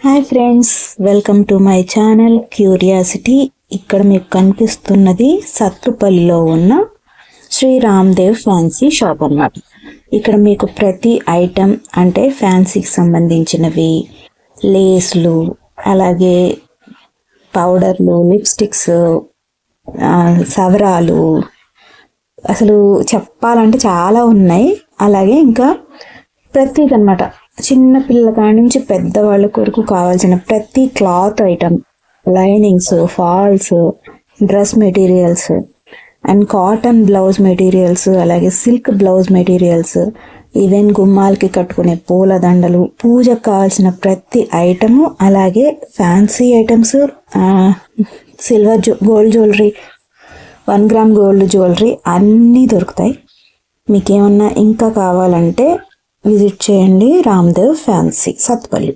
Hi friends, welcome to my channel curiosity. ఇక్కడ మీకు కనిపిస్తున్నది సత్తుపల్లిలో ఉన్న శ్రీ రామ్దేవ్ ఫ్యాన్సీ షాప్ అన్నమాట. ఇక్కడ మీకు ప్రతి ఐటెం అంటే ఫ్యాన్సీకి సంబంధించినవి, లేస్లు, అలాగే పౌడర్లు, లిప్స్టిక్స్, సవరాలు, అసలు చెప్పాలంటే చాలా ఉన్నాయి. అలాగే ఇంకా ప్రతిది అనమాట, చిన్న పిల్లల కాడి నుంచి పెద్దవాళ్ళ కొరకు కావాల్సిన ప్రతి cloth item, linings, falls, dress materials and cotton blouse materials, అలాగే సిల్క్ బ్లౌజ్ మెటీరియల్స్, ఈవెన్ గుమ్మాలకి కట్టుకునే పూల దండలు, పూజకు కావాల్సిన ప్రతి ఐటము, అలాగే fancy items, gold jewellery, 1 gram gold jewellery అన్నీ దొరుకుతాయి. మీకేమన్నా ఇంకా కావాలంటే విజిట్ చేయండి రామ్దేవ్ ఫ్యాన్సీ సత్తుపల్లి.